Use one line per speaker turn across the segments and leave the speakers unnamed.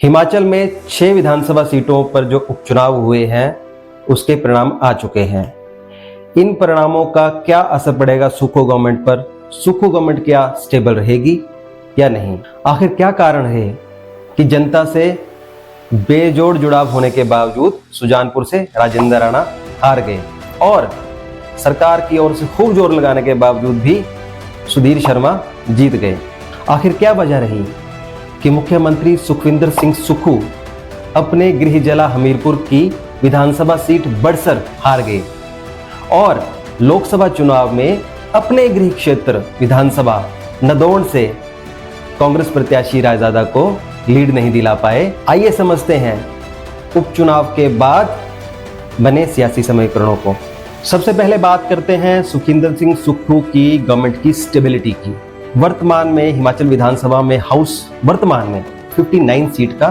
हिमाचल में 6 विधानसभा सीटों पर जो उपचुनाव हुए हैं उसके परिणाम आ चुके हैं। इन परिणामों का क्या असर पड़ेगा सुक्खू गवर्नमेंट पर? सुक्खू गवर्नमेंट क्या स्टेबल रहेगी या नहीं? आखिर क्या कारण है कि जनता से बेजोड़ जुड़ाव होने के बावजूद सुजानपुर से राजेंद्र राणा हार गए और सरकार की ओर से खूब जोर लगाने के बावजूद भी सुधीर शर्मा जीत गए? आखिर क्या वजह रही कि मुख्यमंत्री सुखविंदर सिंह सुक्खू अपने गृह जिला हमीरपुर की विधानसभा सीट बड़सर हार गए और लोकसभा चुनाव में अपने गृह क्षेत्र विधानसभा नदौन से कांग्रेस प्रत्याशी रायजादा को लीड नहीं दिला पाए? आइए समझते हैं उपचुनाव के बाद बने सियासी समीकरणों को। सबसे पहले बात करते हैं सुखविंदर सिंह सुक्खू की गवर्नमेंट की स्टेबिलिटी की। वर्तमान में हिमाचल विधानसभा में हाउस वर्तमान में 59 सीट का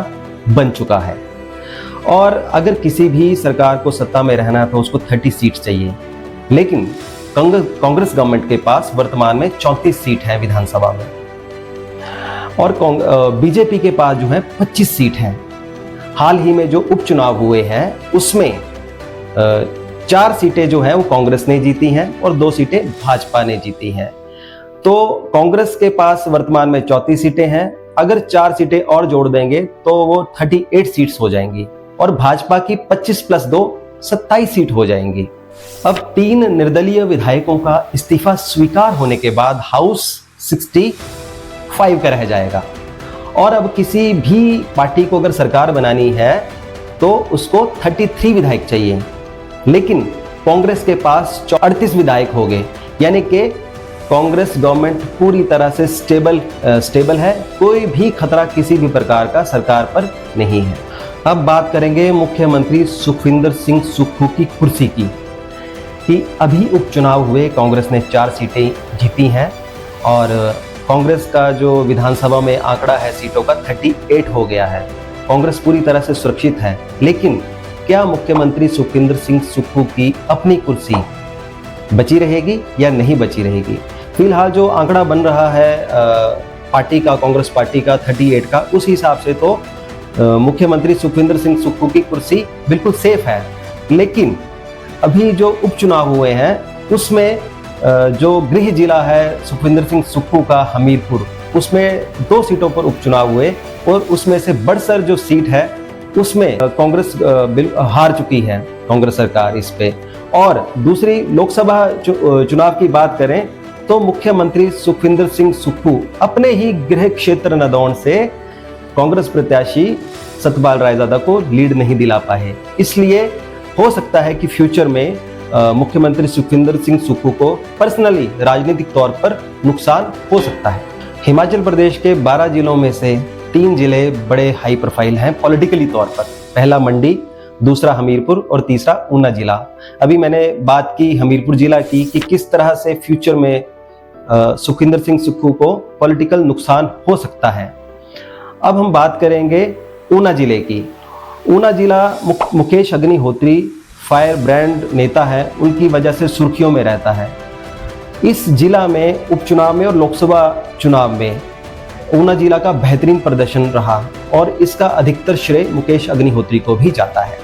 बन चुका है और अगर किसी भी सरकार को सत्ता में रहना है तो उसको 30 सीट चाहिए, लेकिन कांग्रेस गवर्नमेंट के पास वर्तमान में 34 सीट है विधानसभा में और बीजेपी के पास जो है 25 सीट है। हाल ही में जो उपचुनाव हुए हैं उसमें 4 सीटें जो है वो कांग्रेस ने जीती हैं और 2 सीटें भाजपा ने जीती हैं। तो कांग्रेस के पास वर्तमान में 34 सीटें हैं, अगर 4 सीटें और जोड़ देंगे तो वो 38 सीट्स हो जाएंगी और भाजपा की 25 + 2 27 सीट हो जाएंगी। अब 3 निर्दलीय विधायकों का इस्तीफा स्वीकार होने के बाद हाउस 65 का रह जाएगा और अब किसी भी पार्टी को अगर सरकार बनानी है तो उसको 33 विधायक चाहिए, लेकिन कांग्रेस के पास 38 विधायक हो गए, यानी कि कांग्रेस गवर्नमेंट पूरी तरह से स्टेबल है। कोई भी खतरा किसी भी प्रकार का सरकार पर नहीं है। अब बात करेंगे मुख्यमंत्री सुखविंदर सिंह सुक्खू की कुर्सी की कि अभी उपचुनाव हुए, कांग्रेस ने 4 सीटें जीती हैं और कांग्रेस का जो विधानसभा में आंकड़ा है सीटों का 38 हो गया है। कांग्रेस पूरी तरह से सुरक्षित है, लेकिन क्या मुख्यमंत्री सुखविंदर सिंह सुक्खू की अपनी कुर्सी बची रहेगी या नहीं बची रहेगी? फिलहाल जो आंकड़ा बन रहा है पार्टी का, कांग्रेस पार्टी का 38 का, उस हिसाब से तो मुख्यमंत्री सुखविंदर सिंह सुक्खू की कुर्सी बिल्कुल सेफ है। लेकिन अभी जो उपचुनाव हुए हैं उसमें जो गृह जिला है सुखविंदर सिंह सुक्खू का हमीरपुर, उसमें 2 सीटों पर उपचुनाव हुए और उसमें से बड़सर जो सीट है उसमें कांग्रेस हार चुकी है, कांग्रेस सरकार इस पे। और दूसरी लोकसभा चुनाव की बात करें तो मुख्यमंत्री सुखविंदर सिंह सुक्खू अपने ही गृह क्षेत्र नदौन से कांग्रेस प्रत्याशी सतपाल रायजादा को लीड नहीं दिला पाए। इसलिए हो सकता है कि फ्यूचर में मुख्यमंत्री सुखविंदर सिंह सुक्खू को पर्सनली राजनीतिक तौर पर नुकसान हो सकता है। हिमाचल प्रदेश के 12 जिलों में से 3 जिले बड़े हाई प्रोफाइल हैं पॉलिटिकली तौर पर। पहला मंडी, दूसरा हमीरपुर और तीसरा ऊना जिला। अभी मैंने बात की हमीरपुर जिला की कि किस तरह से फ्यूचर में सुखविंदर सिंह सुक्खू को पॉलिटिकल नुकसान हो सकता है। अब हम बात करेंगे ऊना जिले की। ऊना जिला मुकेश अग्निहोत्री फायर ब्रांड नेता है, उनकी वजह से सुर्खियों में रहता है। इस जिला में उपचुनाव में और लोकसभा चुनाव में ऊना जिला का बेहतरीन प्रदर्शन रहा और इसका अधिकतर श्रेय मुकेश अग्निहोत्री को भी जाता है।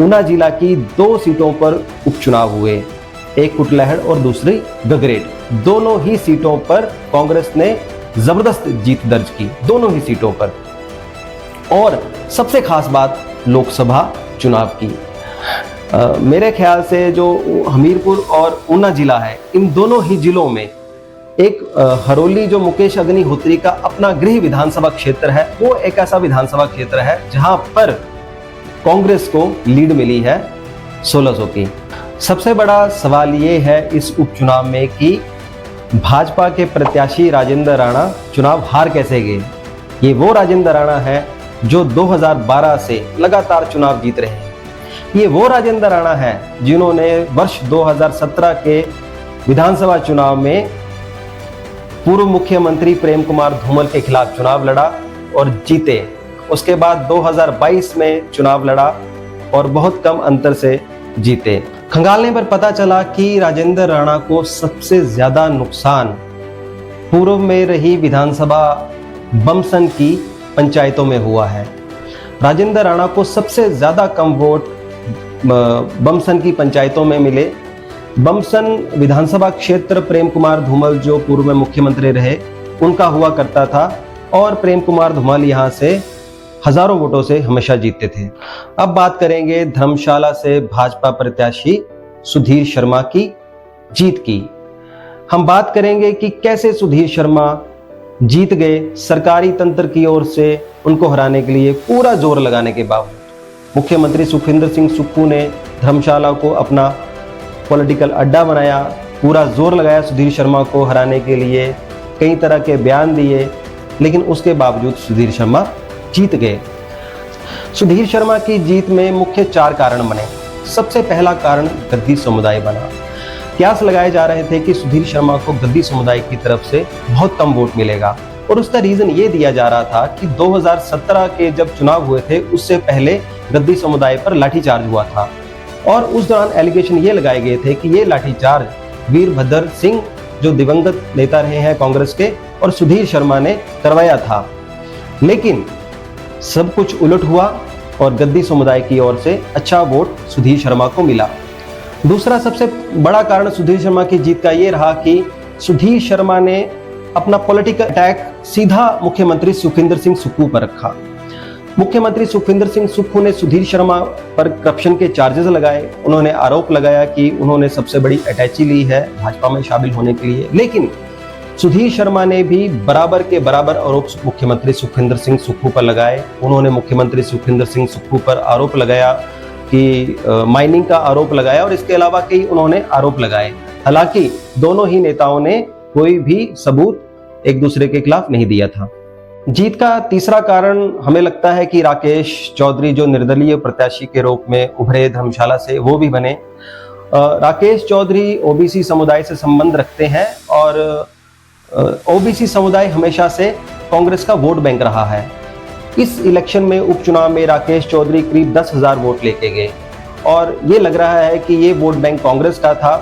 ऊना जिला की 2 सीटों पर उपचुनाव हुए, एक कुटलैहड़ और दूसरी गगरेट। दोनों ही सीटों पर कांग्रेस ने जबरदस्त जीत दर्ज की, दोनों ही सीटों पर। और सबसे खास बात लोकसभा चुनाव की, मेरे ख्याल से जो हमीरपुर और ऊना जिला है, इन दोनों ही जिलों में एक हरोली जो मुकेश अग्निहोत्री का अपना गृह विधानसभा क्षेत्र है, वो एक ऐसा विधानसभा क्षेत्र है जहां पर कांग्रेस को लीड मिली है 1600 की। सबसे बड़ा सवाल ये है इस उपचुनाव में कि भाजपा के प्रत्याशी राजेंद्र राणा चुनाव हार कैसे गए। ये वो राजेंद्र राणा है जो 2012 से लगातार चुनाव जीत रहे हैं। ये वो राजेंद्र राणा है जिन्होंने वर्ष 2017 के विधानसभा चुनाव में पूर्व मुख्यमंत्री प्रेम कुमार धूमल के खिलाफ चुनाव लड़ा और जीते। उसके बाद 2022 में चुनाव लड़ा और बहुत कम अंतर से जीते। खंगालने पर पता चला कि राजेंद्र राणा को सबसे ज्यादा नुकसान पूर्व में रही विधानसभा बमसन की पंचायतों में हुआ है। राजेंद्र राणा को सबसे ज्यादा कम वोट बमसन की पंचायतों में मिले। बमसन विधानसभा क्षेत्र प्रेम कुमार धूमल जो पूर्व में मुख्यमंत्री रहे उनका हुआ करता था और प्रेम कुमार धूमल यहाँ से हजारों वोटों से हमेशा जीतते थे। अब बात करेंगे धर्मशाला से भाजपा प्रत्याशी सुधीर शर्मा की जीत की। हम बात करेंगे कि कैसे सुधीर शर्मा जीत गए सरकारी तंत्र की ओर से उनको हराने के लिए पूरा जोर लगाने के बावजूद। मुख्यमंत्री सुखविंदर सिंह सुक्खू ने धर्मशाला को अपना पॉलिटिकल अड्डा बनाया, पूरा जोर लगाया सुधीर शर्मा को हराने के लिए, कई तरह के बयान दिए, लेकिन उसके बावजूद सुधीर शर्मा जीत गए। सुधीर शर्मा की जीत में मुख्य 4 कारण बने। सबसे पहला कारण गद्दी समुदाय बना। कयास लगाए जा रहे थे कि सुधीर शर्मा को गद्दी समुदाय की तरफ से बहुत कम वोट मिलेगा और उसका रीजन ये दिया जा रहा था कि 2017 के जब चुनाव हुए थे उससे पहले गद्दी समुदाय पर लाठीचार्ज हुआ था और उस दौरान एलिगेशन ये लगाए गए थे कि ये लाठीचार्ज वीरभद्र सिंह जो दिवंगत नेता रहे हैं कांग्रेस के और सुधीर शर्मा ने करवाया था। लेकिन सब कुछ उलट हुआ और गद्दी समुदाय की ओर से अच्छा वोट सुधीर शर्मा को मिला। दूसरा सबसे बड़ा कारण सुधीर शर्मा की जीत का ये रहा कि सुधीर शर्मा ने अपना पॉलिटिकल अटैक सीधा मुख्यमंत्री सुखविंदर सिंह सुक्खू पर रखा। मुख्यमंत्री सुखविंदर सिंह सुक्खू ने सुधीर शर्मा पर करप्शन के चार्जेस लगाए। उन्होंने आरोप लगाया कि उन्होंने सबसे बड़ी अटैची ली है भाजपा में शामिल होने के लिए, लेकिन सुधीर शर्मा ने भी बराबर के बराबर आरोप मुख्यमंत्री सुखविंदर सिंह सुक्खू पर लगाए। उन्होंने मुख्यमंत्री सुखविंदर सिंह सुक्खू पर आरोप लगाया कि माइनिंग का आरोप लगाया और इसके अलावा कई उन्होंने आरोप लगाए। हालांकि दोनों ही नेताओं ने कोई भी सबूत एक दूसरे के खिलाफ नहीं दिया था। जीत का तीसरा कारण हमें लगता है कि राकेश चौधरी जो निर्दलीय प्रत्याशी के रूप में उभरे धर्मशाला से वो भी बने। राकेश चौधरी ओबीसी समुदाय से संबंध रखते हैं और ओबीसी समुदाय हमेशा से कांग्रेस का वोट बैंक रहा है। इस इलेक्शन में उपचुनाव में राकेश चौधरी करीब 10,000 वोट लेके गए और ये लग रहा है कि ये वोट बैंक कांग्रेस का था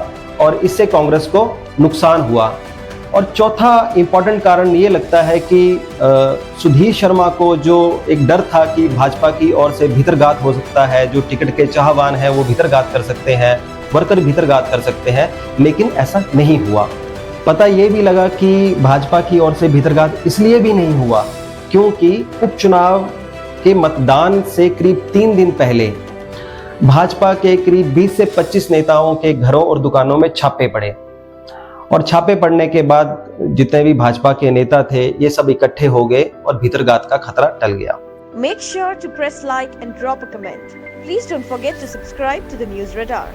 और इससे कांग्रेस को नुकसान हुआ। और चौथा इंपॉर्टेंट कारण ये लगता है कि सुधीर शर्मा को जो एक डर था कि भाजपा की ओर से भीतरघात हो सकता है, जो टिकट के चाहवान है वो भीतरघात कर सकते हैं, वर्कर भीतरघात कर सकते हैं, लेकिन ऐसा नहीं हुआ। पता ये भी लगा कि भाजपा की ओर से भीतरघात इसलिए भी नहीं हुआ क्योंकि उपचुनाव के मतदान से करीब 3 दिन पहले भाजपा के करीब 20 से 25 नेताओं के घरों और दुकानों में छापे पड़े और छापे पड़ने के बाद जितने भी भाजपा के नेता थे ये सब इकट्ठे हो गए और भीतरघात का खतरा टल गया।
Make sure to press like and drop a comment. Please don't forget to subscribe to the News Radar.